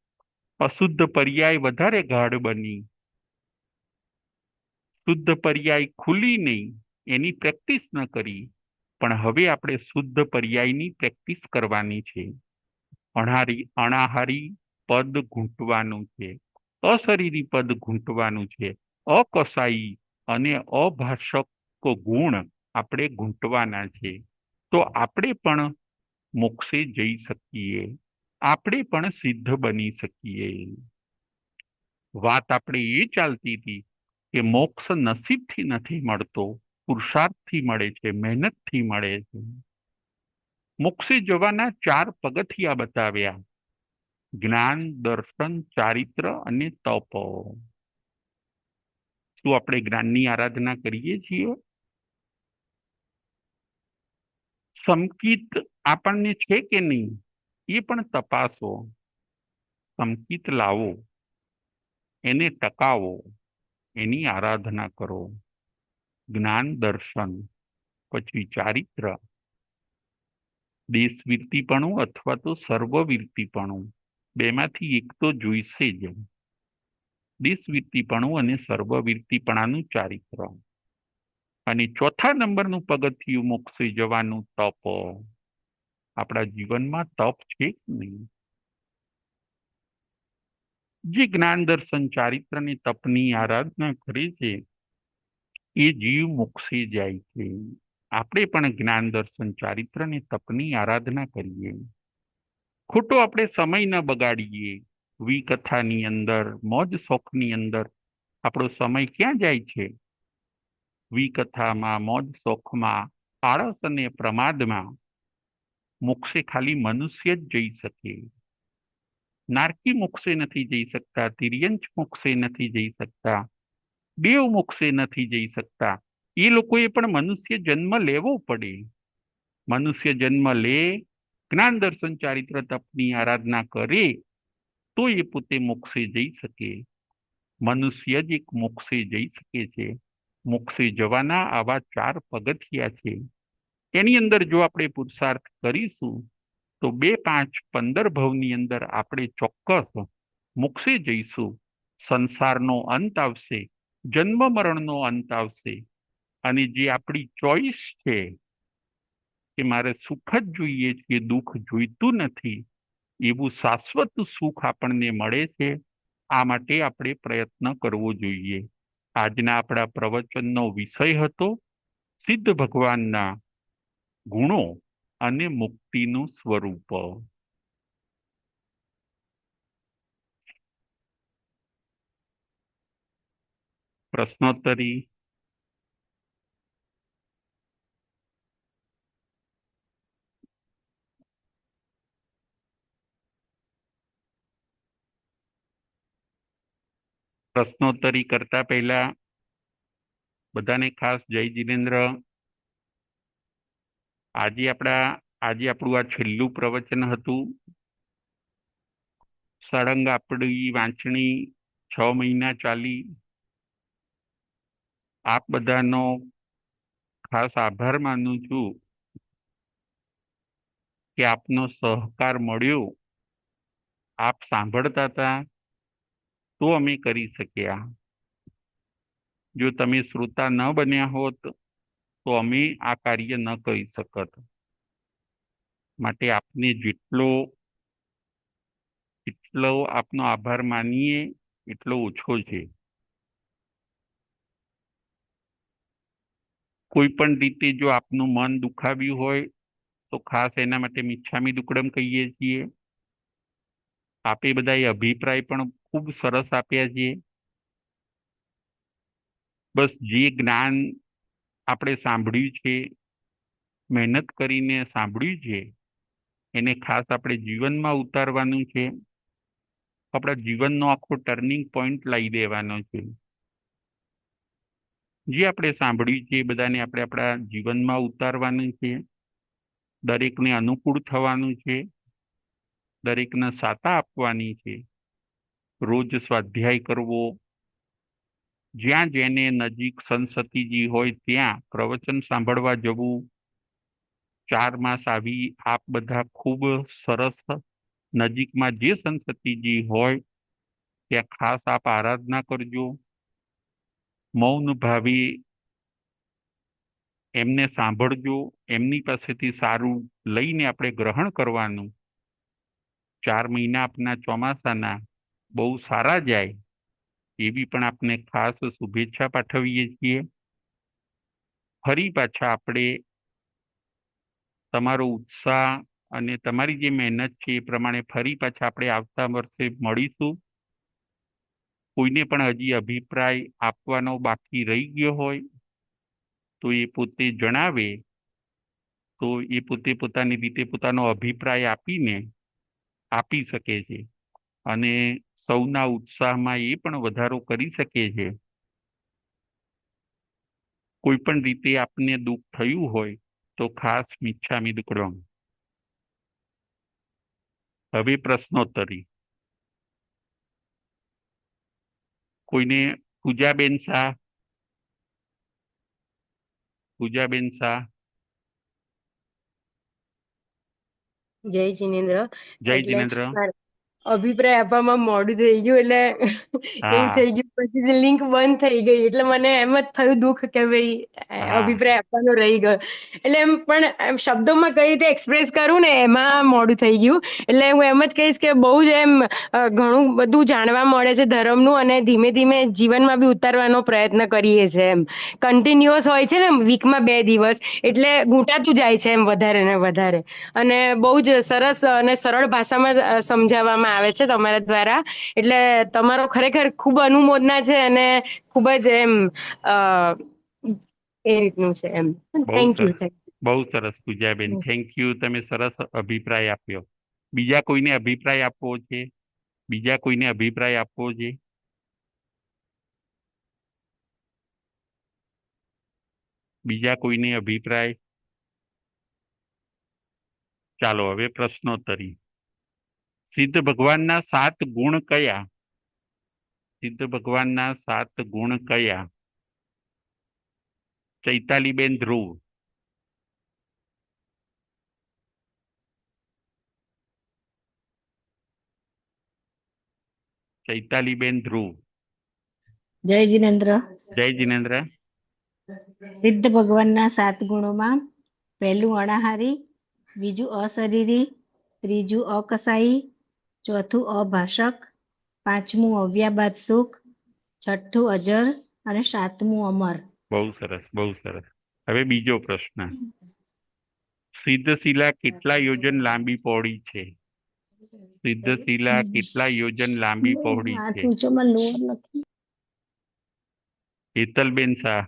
અશુદ્ધ પર્યાય વધારે ગાઢ બની, શુદ્ધ પર્યાય ખુલી નહીં, એની પ્રેક્ટિસ ન કરી. પણ હવે આપણે શુદ્ધ પર્યાયની પ્રેક્ટિસ કરવાની છે. અણાહારી પદ ઘૂંટવાનું છે, અશરીરી પદ ઘૂંટવાનું છે, અકસાઈ અને અભાષક ગુણ આપણે ઘૂંટવાના છે. તો આપણે પણ મોક્ષે જઈ શકીએ, આપણે પણ સિદ્ધ બની શકીએ. વાત આપણે એ ચાલતી હતી કે મોક્ષ નસીબથી નથી મળતો, પુરુષાર્થથી મળે છે, મહેનતથી મળે છે. મોક્ષે જવાના 4 પગથિયા બતાવ્યા: જ્ઞાન, દર્શન, ચારિત્ર અને તપ. શું આપણે જ્ઞાનની આરાધના કરીએ છીએ? સમકિત આપણને છે કે નહીં એ પણ તપાસો. સમકિત લાવો, એને ટકાવો, એની આરાધના કરો. જ્ઞાન, દર્શન, પછી ચારિત્ર, દેશવીરતીપણું અથવા તો સર્વવીરતીપણું, બેમાંથી એક તો જોઈશે જ. દેશવીરતીપણું અને સર્વવીરતીપણાનું ચારિત્ર. અને ચોથા નંબરનું પગથિયું મોક્ષે જવાનું તપ. આપણા જીવનમાં તપ છે કે નહીં? જે જ્ઞાન, દર્શન, ચારિત્ર અને તપની આરાધના કરે છે એ જીવ મોક્ષે જાય છે. આપણે પણ જ્ઞાન, દર્શન, ચારિત્ર અને તપની આરાધના કરીએ. ખોટો આપણે સમય ન બગાડીએ. વિકથાની અંદર, મોજ શોખની અંદર આપણો સમય ક્યાં જાય છે? વિકથામાં, મોજ શોખમાં, આળસ અને પ્રમાદમાં. મોક્ષે ખાલી મનુષ્ય જ જઈ શકે. નારકી મોક્ષે નથી જઈ શકતા, તિર્યંચ મોક્ષે નથી જઈ શકતા, દેવ મોક્ષે નથી જઈ શકતા. એ લોકોએ પણ મનુષ્ય જન્મ લેવો પડે. મનુષ્ય જન્મ લે, જ્ઞાન, દર્શન, ચારિત્ર, તપની આરાધના કરે તો એ પોતે મોક્ષે જઈ શકે. મનુષ્ય જ એક મોક્ષે જઈ શકે છે. મોક્ષે જવાના આવા 4 પગથિયા છે. એની અંદર જો આપણે પુરુષાર્થ કરીશું તો 2, 5, 15 ભવની અંદર આપણે ચોક્કસ મોક્ષે જઈશું. સંસારનો અંત આવશે, જન્મ મરણનો અંત આવશે. અને જે આપણી ચોઈસ છે કે મારે સુખ જ જોઈએ છે, દુઃખ જોઈતું નથી, એવું શાશ્વત સુખ આપણને મળે છે. આ માટે આપણે પ્રયત્ન કરવો જોઈએ. આજના આપણા પ્રવચનનો વિષય હતો સિદ્ધ ભગવાનના ગુણો અને મુક્તિનું સ્વરૂપ. પ્રશ્નોત્તરી. પ્રશ્નોત્તરી કરતા પહેલા બધાને ખાસ જય જિનેન્દ્ર. આજે આપણું આ છેલ્લું પ્રવચન હતું. સળંગ આપણી વાંચણી 6 મહિના ચાલી. આપ બધાનો ખાસ આભાર માનું છું કે આપનો સહકાર મળ્યો. આપ સાંભળતા હતા તો અમે કરી શક્યા. જો તમે શ્રોતા ન બન્યા હોત તો અમે આ કાર્ય ન કરી શકત. માટે આપને જેટલો આપનો આભાર માનીએ એટલો ઓછો છે. કોઈ પણ રીતે જો આપનું મન દુખાવ્યું હોય તો ખાસ એના માટે મિચ્છામી દુક્કડમ કહીએ છીએ. આપે બધાએ અભિપ્રાય પણ ખૂબ સરસ આપ્યા છે. બસ જે જ્ઞાન આપણે સાંભળ્યું છે, મહેનત કરીને સાંભળ્યું છે, એને ખાસ આપણે જીવનમાં ઉતારવાનું છે. આપણા જીવનનો આખો ટર્નિંગ પોઈન્ટ લાવી દેવાનો છે. જે આપણે સાંભળ્યું છે એ બધાને આપણે આપણા જીવનમાં ઉતારવાનું છે. દરેકને અનુકૂળ થવાનું છે. દરેકને સાતા આપવાની છે. રોજ સ્વાધ્યાય કરવો. જ્યાં જેને નજીક સંસતીજી હોય ત્યાં પ્રવચન સાંભળવા જવું. 4 માસ આવી આપ બધા ખૂબ સરસ નજીકમાં જે સંસતીજી હોય ત્યાં ખાસ આપ આરાધના કરજો. મૌન ભાવે એમને સાંભળજો. એમની પાસેથી સારું લઈને આપણે ગ્રહણ કરવાનું. 4 મહિના આપના ચોમાસાના બહુ સારા જાય એવી પણ આપને ખાસ શુભેચ્છા પાઠવીએ છીએ. ફરી પાછા આપણે તમારો ઉત્સાહ અને તમારી જે મહેનત છે એ પ્રમાણે ફરી પાછા આપણે આવતા વર્ષે મળીશું. કોઈને પણ હજી અભિપ્રાય આપવાનો બાકી રહી ગયો હોય તો એ પોતે જણાવે, તો એ પોતે પોતાની રીતે પોતાનો અભિપ્રાય આપી શકે છે. અને સૌના ઉત્સાહમાં એ પણ વધારો કરી શકે છે. કોઈ પણ રીતે આપને દુઃખ થયું હોય તો ખાસ મિચ્છામિ દુક્કડમ. હવે પ્રશ્નોત્તરી. કોઈને પૂજાબેન શાહ. પૂજાબેન શાહ. જય જિનેન્દ્ર. જય એટલે જિનેન્દ્ર. અભિપ્રાય આપવામાં મોડું થઈ ગયું એટલે એવું હા. થઈ ગયું, પછી લિંક બંધ થઈ ગઈ એટલે મને એમ જ થયું દુઃખ કે ભાઈ હા. અભિપ્રાય આપવાનો રહી ગયો. એટલે એમ પણ શબ્દોમાં કઈ રીતે એક્સપ્રેસ કરું ને એમાં મોડું થઈ ગયું. એટલે હું એમ જ કહીશ કે બહુ જ એમ ઘણું બધું જાણવા મળે છે ધર્મનું, અને ધીમે ધીમે જીવનમાં બી ઉતારવાનો પ્રયત્ન કરીએ છીએ. એમ કન્ટિન્યુઅસ હોય છે ને, વીકમાં 2 દિવસ, એટલે ઘૂંટાતું જાય છે એમ વધારે ને વધારે. અને બહુ જ સરસ અને સરળ ભાષામાં સમજાવવામાં આવે છે તમારા દ્વારા. એટલે તમારો ખરેખર ખૂબ અનુમોદના છે, અને ખૂબ જ એમ એ રીતનું છે એમ. બહુ થેન્ક યુ. સરસ. બહુ સરસ પૂજાબેન, થેન્ક યુ. તમે સરસ અભિપ્રાય આપ્યો. બીજા કોઈને અભિપ્રાય આપવો છે? બીજા કોઈને અભિપ્રાય આપવો છે? બીજા કોઈને અભિપ્રાય? ચાલો હવે પ્રશ્નોત્તરી. સિદ્ધ ભગવાનના 7 ગુણ કયા? સિદ્ધ ભગવાનના 7 ગુણ કયા? ચૈતાલીબેન ધ્રુવ. ચૈતાલીબેન ધ્રુવ. જય જિનેન્દ્ર. જય જિનેન્દ્ર. સિદ્ધ ભગવાનના 7 ગુણોમાં પહેલું અણાહારી, બીજું અશરીરી, ત્રીજું અકસાઈ, ચોથું અભાષક, પાંચમું અવ્યાબાદ સુખ, છઠ્ઠું અજર અને સાતમું અમર. બહુ સરસ, બહુ સરસ. હવે બીજો પ્રશ્ન. સિદ્ધશિલા કેટલા યોજન લાંબી પહોળી છે? સિદ્ધશિલા કેટલા યોજન લાંબી પહોળી આ છે? સૂચોમાં લોર લખી. હેતલબેન શાહ,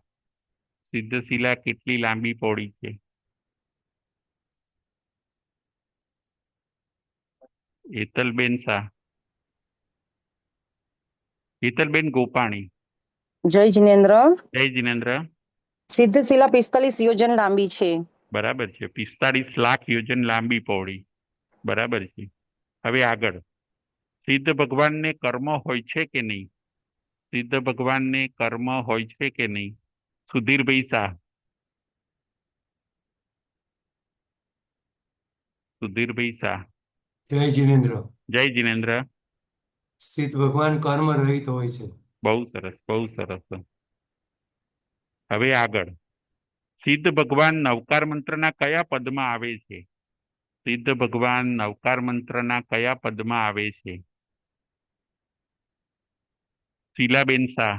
સિદ્ધશિલા કેટલી લાંબી પહોળી છે? હેતલબેન શાહ. હેતલબેન ગોપાણી. જય જિનેન્દ્ર. જય જિનેન્દ્ર. સિદ્ધશિલા 45 યોજન લાંબી છે. બરાબર છે. 45 લાખ યોજન લાંબી પહોળી. બરાબર છે. હવે આગળ. સિદ્ધ ભગવાનને કર્મ હોય છે કે નહીં? સિદ્ધ ભગવાનને કર્મ હોય છે કે નહીં? સુધીરભાઈ શાહ. સુધીરભાઈ શાહ. જય જિનેન્દ્ર. જય જિનેન્દ્ર. સિદ્ધ ભગવાન કર્મ રહિત હોય છે. બહુ સરસ, બહુ સરસ. હવે આગળ. સિદ્ધ ભગવાન નવકાર મંત્રના કયા પદમાં આવે છે? સિદ્ધ ભગવાન નવકાર મંત્રના કયા પદમાં આવે છે? શીલાબેન શાહ.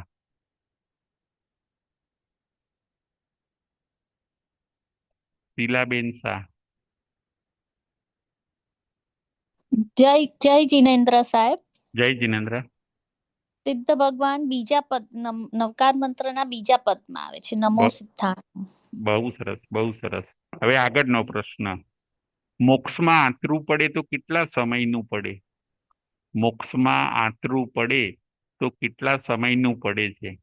શીલાબેન શાહ. જય જિનેન્દ્ર સાહેબ. જય જિનેન્દ્ર. સિદ્ધ ભગવાન બીજા પદ નવકાર મંત્રના બીજા પદમાં આવે છે, નમો બ- સિદ્ધાર્થ. બહુ સરસ, બહુ સરસ. હવે આગળનો પ્રશ્ન. મોક્ષમાં આંતરું પડે તો કેટલા સમયનું પડે? મોક્ષમાં આંતરું પડે તો કેટલા સમયનું પડે છે?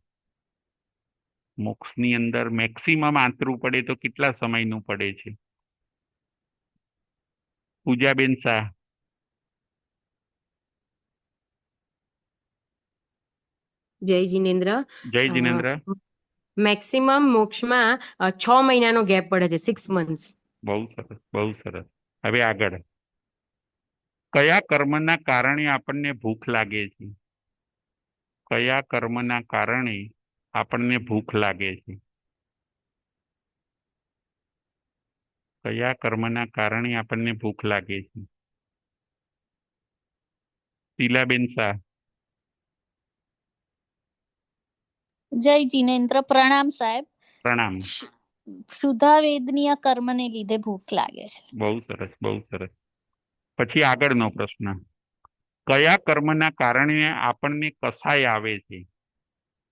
મોક્ષની અંદર મેક્સિમમ આંતરું પડે તો કેટલા સમયનું પડે છે? પૂજાબેન શાહ. જય જિનેન્દ્ર. જય જિનેન્દ્ર. મેક્સિમમ મોક્ષમાં 6 મહિનાનો ગેપ પડે છે, 6 months. બહુ સરસ, બહુ સરસ. હવે આગળ. કયા કર્મના કારણે આપણને ભૂખ લાગે છે? કયા કર્મના કારણે આપણને ભૂખ લાગે છે? કયા કર્મના કારણે આપણને ભૂખ લાગે છે? શીલાબેન શાહ. જય જીનેન્દ્ર. પ્રણામ સાહેબ. પ્રણામ. શુદ્ધાવેદનીય કર્મને લીધે ભૂખ લાગે છે. બહુ સરસ, બહુ સરસ. પછી આગળનો પ્રશ્ન. કયા કર્મના કારણે આપણને કસાય આવે છે?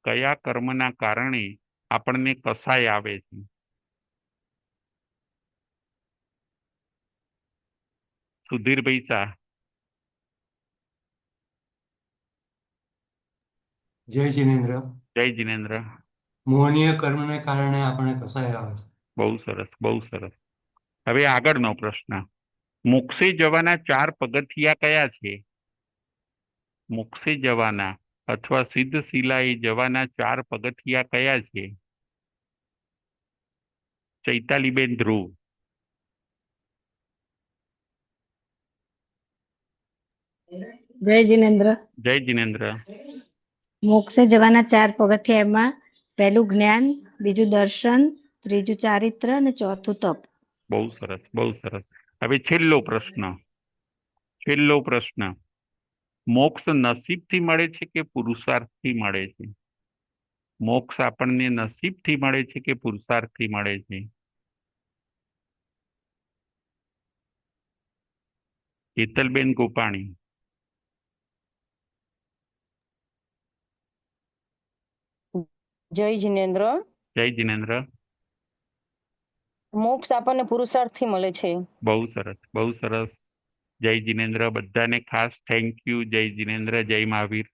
કયા કર્મના કારણે આપણને કસાય આવે છે? સુધીરભાઈ શાહ. જય જિનેન્દ્ર. જય જિનેન્દ્ર. મોહનીય કર્મને કારણે આપણે કસાય આવે છે. બહુ સરસ, બહુ સરસ. હવે આગળનો પ્રશ્ન. મોક્ષે જવાના 4 પગથિયા કયા છે? મોક્ષે જવાના અથવા સિદ્ધ શિલાએ જવાના 4 પગથિયા કયા છે? ચૈતાલીબેન ધ્રુવ. જય જિનેન્દ્ર. જય જિનેન્દ્ર. મોક્ષે જવાના 4 પગથિયા, એમાં પહેલું જ્ઞાન, બીજું દર્શન, ત્રીજું ચારિત્ર અને ચોથું તપ. બહુ સરસ, બહુ સરસ. હવે છેલ્લો પ્રશ્ન. છેલ્લો પ્રશ્ન. મોક્ષ નસીબથી મળે છે કે પુરુષાર્થથી મળે છે? મોક્ષ આપણને નસીબથી મળે છે કે પુરુષાર્થથી મળે છે? હેતલબેન ગોપાણી. જય જિનેન્દ્ર. જય જિનેન્દ્ર. મોક્ષ આપણને પુરુષાર્થથી મળે છે. બહુ સરસ, બહુ સરસ. જય જિનેન્દ્ર. બધાને ખાસ થેન્ક યુ. જય જિનેન્દ્ર. જય મહાવીર.